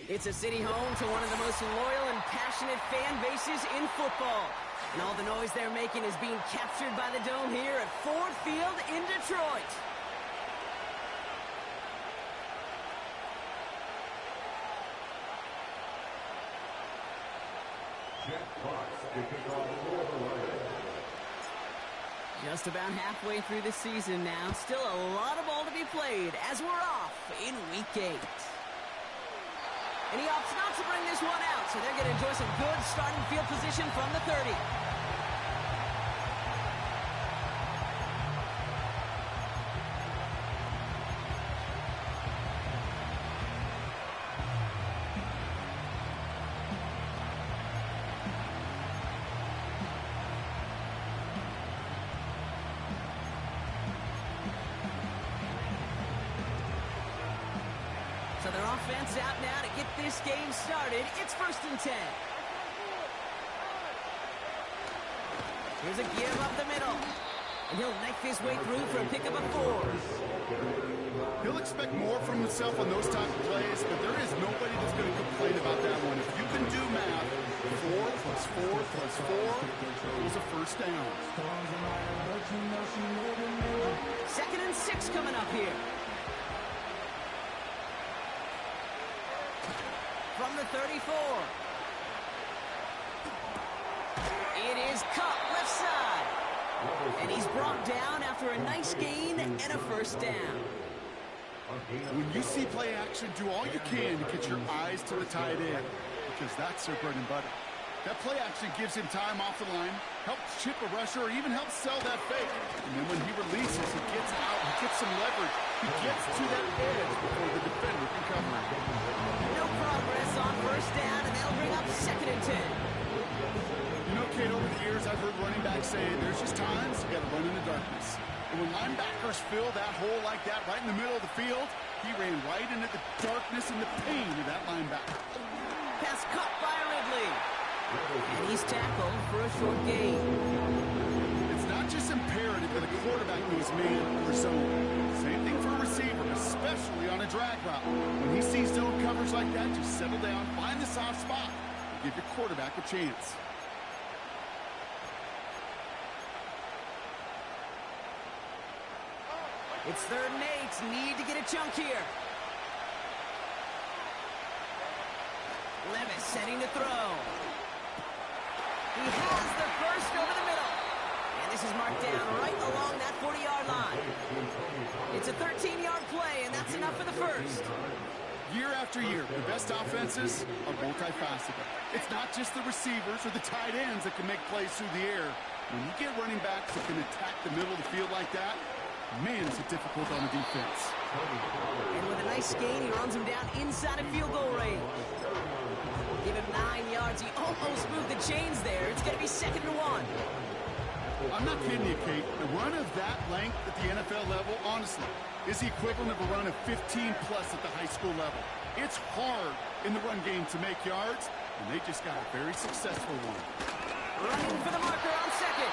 It's a city home to one of the most loyal and passionate fan bases in football. And all the noise they're making is being captured by the Dome here at Ford Field in Detroit. Just about halfway through the season now. Still a lot of ball to be played as we're off in Week 8. And he opts not to bring this one out, so they're going to enjoy some good starting field position from the 30. So their offense out now to get this game started. It's 1st and 10. Here's a give up the middle. And he'll knife his way through for a pickup of 4. He'll expect more from himself on those type of plays, but there is nobody that's going to complain about that one. If you can do math, 4 plus 4 plus 4 equals a first down. 2nd and 6 coming up here. From the 34. It is cut left side. And he's brought down after a nice gain and a first down. When you see play action, do all you can to get your eyes to the tight end, because that's their bread and butter. That play action gives him time off the line, helps chip a rusher, or even helps sell that fake. And then when he releases, he gets out, he gets some leverage. He gets to that edge before the defender can cover him. No progress on first down, and they'll bring up 2nd and 10. You know, Kate, over the years, I've heard running backs say there's just times you got to run in the darkness. And when linebackers fill that hole like that right in the middle of the field, he ran right into the darkness and the pain of that linebacker. Pass caught by Ridley. And he's tackled for a short gain. It's not just imperative that a quarterback knows man or zone. Same thing for a receiver, especially on a drag route. When he sees zone coverage like that, just settle down, find the soft spot, and give your quarterback a chance. It's 3rd and 8. Need to get a chunk here. Levis setting to throw. He has the first over the middle. And this is marked down right along that 40-yard line. It's a 13-yard play, and that's enough for the first. Year after year, the best offenses are multifaceted. It's not just the receivers or the tight ends that can make plays through the air. When you get running backs that can attack the middle of the field like that, man, is it difficult on the defense. And with a nice gain, he runs him down inside of field goal range. Give him 9 yards. He almost moved the chains there. It's going to be 2nd and 1. I'm not kidding you, Kate. A run of that length at the NFL level, honestly, is the equivalent of a run of 15-plus at the high school level. It's hard in the run game to make yards, and they just got a very successful one. Running for the marker on 2nd.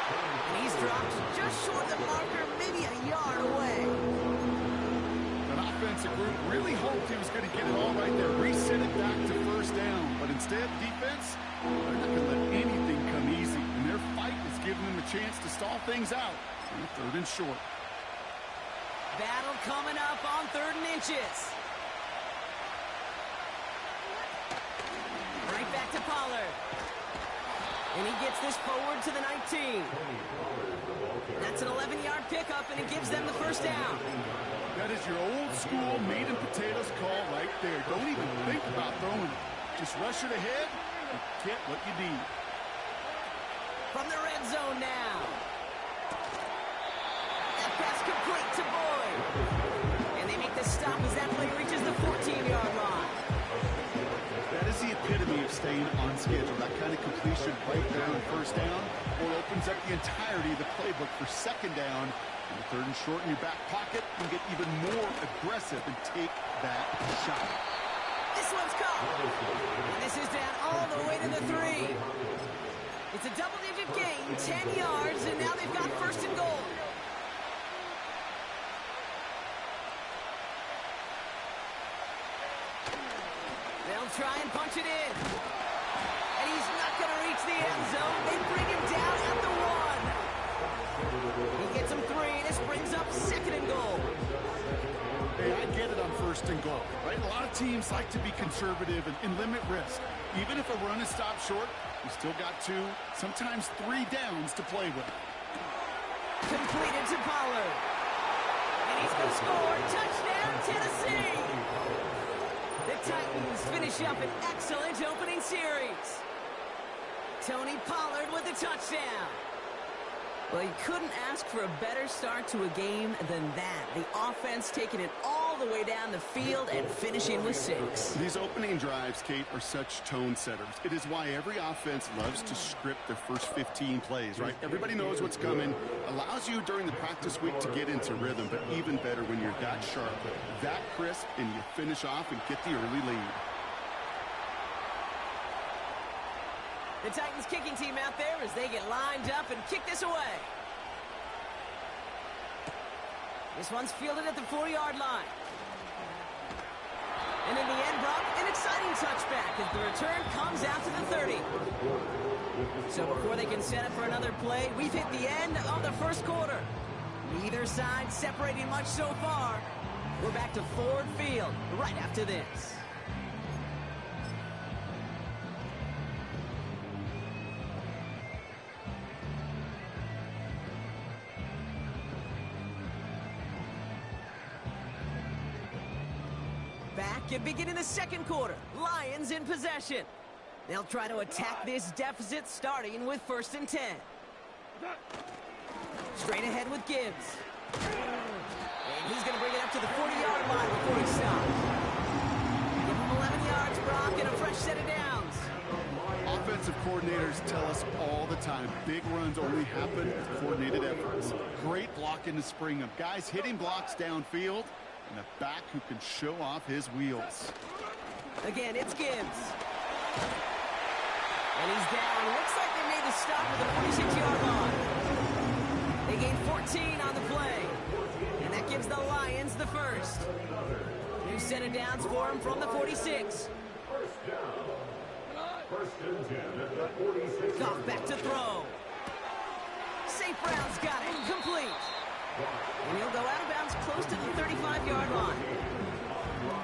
And he's dropped just short of the marker, maybe a yard away. An offensive group really hoped he was going to get it all right there, reset it back to first down. But instead, defense, they're not going to let anything come easy. And their fight is giving them a chance to stall things out on 3rd and short. Battle coming up on 3rd and inches. Right back to Pollard. And he gets this forward to the 19. That's an 11-yard pickup, and it gives them the first down. That is your old-school meat-and-potatoes call right there. Don't even think about throwing it. Just rush it ahead and get what you need. From the red zone now. That pass complete to Boyd. And they make the stop as that play reaches the 14-yard line. That is the epitome of staying on schedule. That kind of completion right there on first down or opens up the entirety of the playbook for 2nd down. And 3rd and short in your back pocket, you can get even more aggressive and take that shot. This one's caught. And this is down all the way to the 3. It's a double-digit gain, 10 yards, and now they've got 1st and goal. He'll try and punch it in. And he's not going to reach the end zone. They bring him down at the 1. He gets him 3, and this brings up 2nd and goal. Hey, I get it on 1st and goal, right? A lot of teams like to be conservative and limit risk. Even if a run is stopped short, you still got 2, sometimes 3 downs to play with. Completed to Pollard. And he's going to score. Touchdown, Tennessee! The Titans finish up an excellent opening series. Tony Pollard with a touchdown. Well, you couldn't ask for a better start to a game than that. The offense taking it all the way down the field and finishing with 6. These opening drives, Kate, are such tone setters. It is why every offense loves to script their first 15 plays, right? Everybody knows what's coming. Allows you during the practice week to get into rhythm, but even better when you're that sharp, that crisp, and you finish off and get the early lead. The Titans kicking team out there as they get lined up and kick this away. This one's fielded at the 4-yard line. And in the end, Brock, an exciting touchback as the return comes out to the 30. So before they can set up for another play, we've hit the end of the first quarter. Neither side separating much so far. We're back to Ford Field right after this. Back and beginning the second quarter. Lions in possession. They'll try to attack this deficit starting with 1st and 10. Straight ahead with Gibbs. And he's going to bring it up to the 40-yard line before he stops. Give him 11 yards, Brock, and a fresh set of downs. Offensive coordinators tell us all the time, big runs only happen with coordinated efforts. Great block in the spring of guys hitting blocks downfield, and a back who can show off his wheels. Again, it's Gibbs. And he's down. Looks like they made the stop at the 46-yard line. They gain 14 on the play. And that gives the Lions the first. New set of downs for him from the 46. Goff back to throw. St. Brown's got it. Complete. And he'll go out of bounds close to the 35-yard line.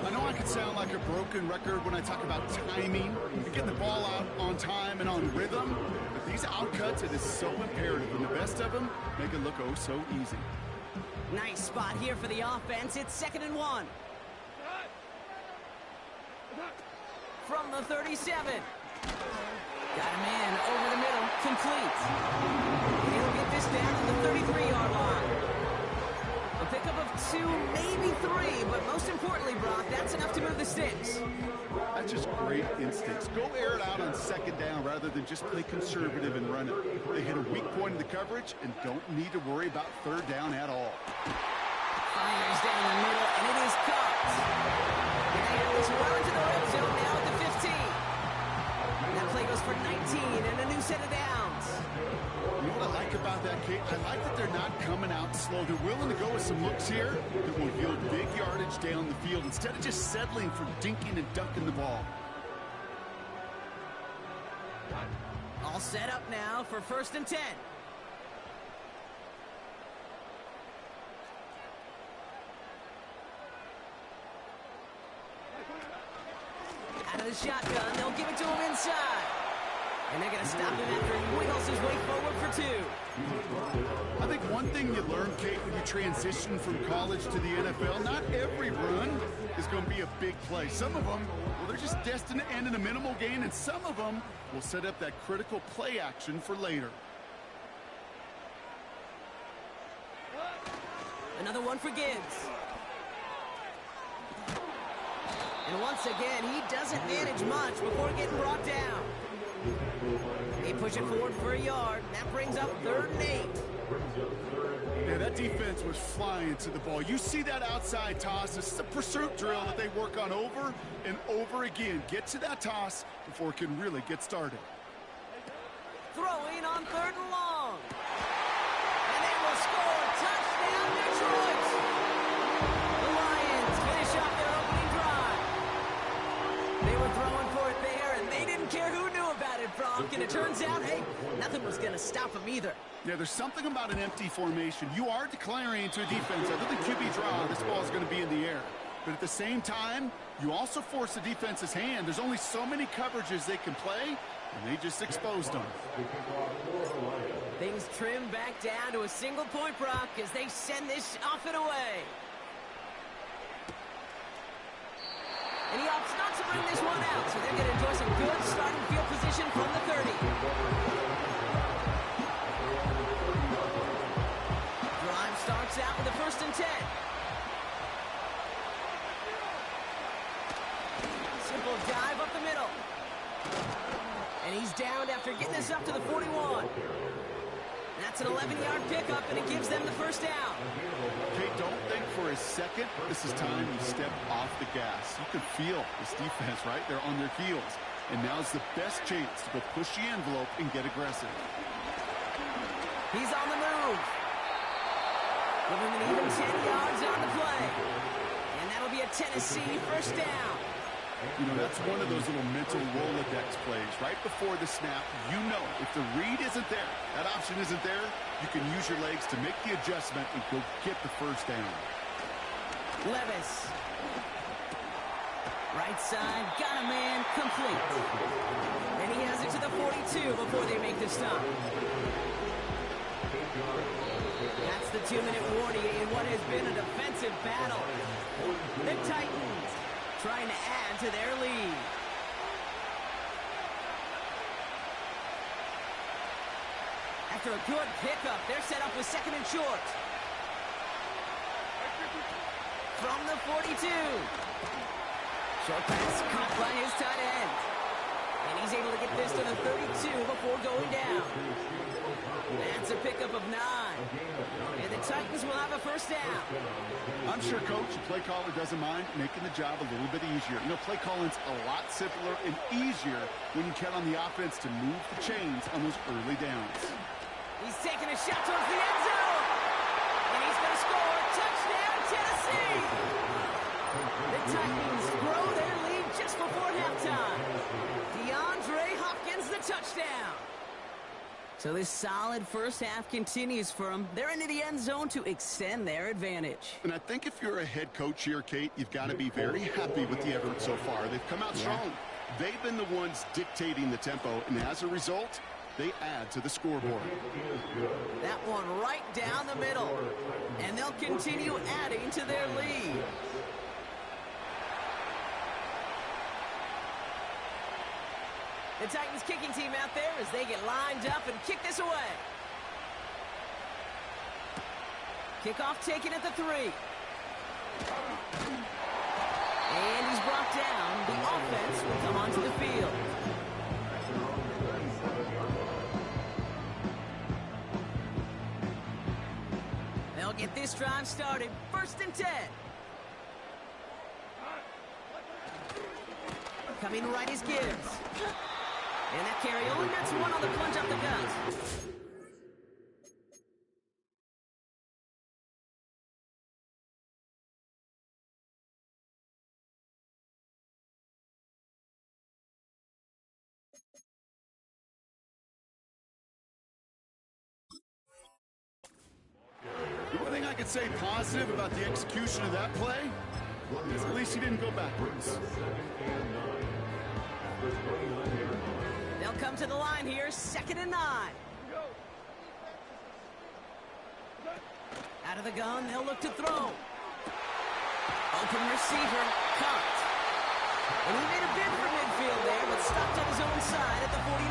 I know I can sound like a broken record when I talk about timing and getting the ball out on time and on rhythm, but these outcuts, it is so imperative, and the best of them make it look oh so easy. Nice spot here for the offense. It's 2nd and 1. From the 37. Got a man over the middle. Complete. And he'll get this down to the 33-yard line. A pickup of 2, maybe 3, but most importantly, Brock, that's enough to move the sticks. That's just great instincts. Go air it out on 2nd down rather than just play conservative and run it. They hit a weak point in the coverage and don't need to worry about 3rd down at all. Fires down the middle, and it is caught. And they have this well into the red zone now at the 15. That play goes for 19 and a new set of downs. You know what I like about that, Kate? I like that they're not coming out slow. They're willing to go with some looks here that will yield big yardage down the field instead of just settling for dinking and dunking the ball. All set up now for 1st and 10. Out of the shotgun, they'll give it to him inside. And they're going to stop him after he wiggles his way forward for 2. I think one thing you learn, Kate, when you transition from college to the NFL, not every run is going to be a big play. Some of them, well, they're just destined to end in a minimal gain, and some of them will set up that critical play action for later. Another one for Gibbs. And once again, he doesn't manage much before getting brought down. They push it forward for a yard. That brings up 3rd and 8. Yeah, that defense was flying to the ball. You see that outside toss. This is a pursuit drill that they work on over and over again. Get to that toss before it can really get started. Throwing on 3rd and long. And they will score. Touchdown, Detroit. The Lions finish up their opening drive. They were throwing didn't care who knew about it, Bronk, and it turns out, hey, nothing was going to stop him either. Yeah, there's something about an empty formation. You are declaring to a defense, other than QB draw, this ball is going to be in the air. But at the same time, you also force the defense's hand. There's only so many coverages they can play, and they just exposed them. Things trim back down to a single point, Brock, as they send this off and away. And he opts not to bring this one out, so they're going to enjoy some good starting field position from the 30. Drive starts out with a 1st and 10. Simple dive up the middle. And he's downed after getting this up to the 41. That's an 11-yard pickup, and it gives them the 1st down. Okay, don't think for a second this is time you step off the gas. You can feel this defense, right? They're on their heels. And now's the best chance to go push the envelope and get aggressive. He's on the move. Give him an even 10 yards on the play. And that'll be a Tennessee 1st down. You know, that's one of those little mental Rolodex plays. Right before the snap, you know if the read isn't there, that option isn't there, you can use your legs to make the adjustment and go get the 1st down. Levis. Right side, got a man, complete. And he has it to the 42 before they make the stop. That's the 2-minute warning in what has been a defensive battle. The Titans trying to add to their lead. After a good pickup, they're set up with 2nd and short. From the 42. Short pass caught by his tight end. And he's able to get this to the 32 before going down. That's a pickup of 9. And the Titans will have a 1st down. I'm sure Coach, the play caller, doesn't mind making the job a little bit easier. You know, play calling's a lot simpler and easier when you count on the offense to move the chains on those early downs. He's taking a shot towards the end zone. And he's going to score. Touchdown, Tennessee. The Titans grow their lead just before halftime. DeAndre Hopkins, the touchdown. So this solid 1st half continues for them. They're into the end zone to extend their advantage. And I think if you're a head coach here, Kate, you've got to be very happy with the effort so far. They've come out strong. They've been the ones dictating the tempo, and as a result, they add to the scoreboard. That one right down the middle. And they'll continue adding to their lead. The Titans kicking team out there as they get lined up and kick this away. Kickoff taken at the 3. And he's brought down. The offense will come onto the field. They'll get this drive started. 1st and 10. Coming right is Gibbs. And that carry only gets 1 on the plunge up the gut. The one thing I could say positive about the execution of that play is at least he didn't go backwards. They'll come to the line here, 2nd and 9. Out of the gun, they'll look to throw. Open receiver, caught. And he made a bid for midfield there, but stopped on his own side at the 49.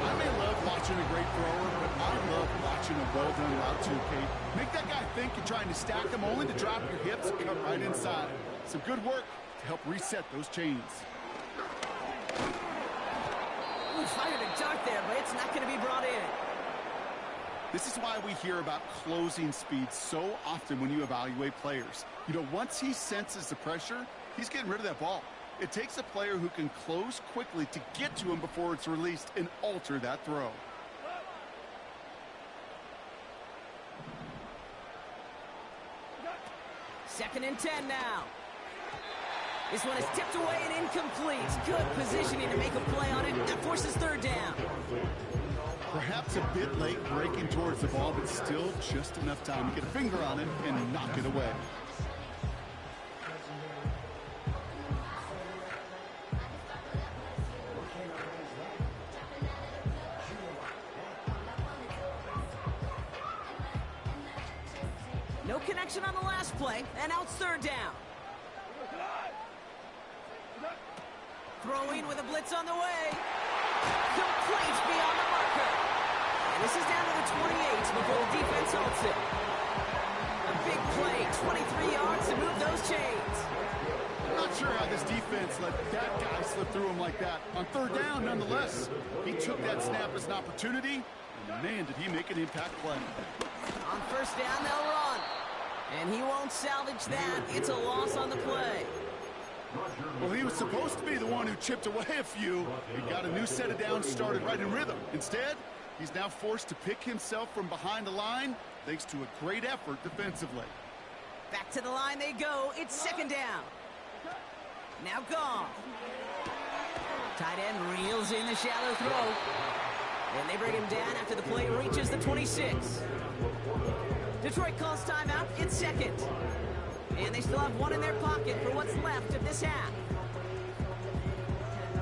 I may love watching a great thrower, but I love watching a well-done route too, Kate. Make that guy think you're trying to stack him only to drop your hips and come right inside. Some good work to help reset those chains. Ooh, fired a dart there, but it's not going to be brought in. This is why we hear about closing speed so often when you evaluate players. You know, once he senses the pressure, he's getting rid of that ball. It takes a player who can close quickly to get to him before it's released and alter that throw. Second and 10 now. This one is tipped away and incomplete. Good positioning to make a play on it. That forces third down. Perhaps a bit late breaking towards the ball, but still just enough time to get a finger on it and knock it away. No connection on the last play, and now it's third down. Throwing with a blitz on the way. Complete beyond the marker. And this is down to the 28 before the defense halts it. A big play, 23 yards to move those chains. I'm not sure how this defense let that guy slip through him like that. On third down, nonetheless, he took that snap as an opportunity, and man, did he make an impact play. On first down, they'll run. And he won't salvage that. It's a loss on the play. Well, he was supposed to be the one who chipped away a few. He got a new set of downs started right in rhythm. Instead, he's now forced to pick himself from behind the line thanks to a great effort defensively. Back to the line they go. It's second down. Now gone. Tight end reels in the shallow throw. And they bring him down after the play reaches the 26. Detroit calls timeout. It's second. And they still have one in their pocket for what's left of this half.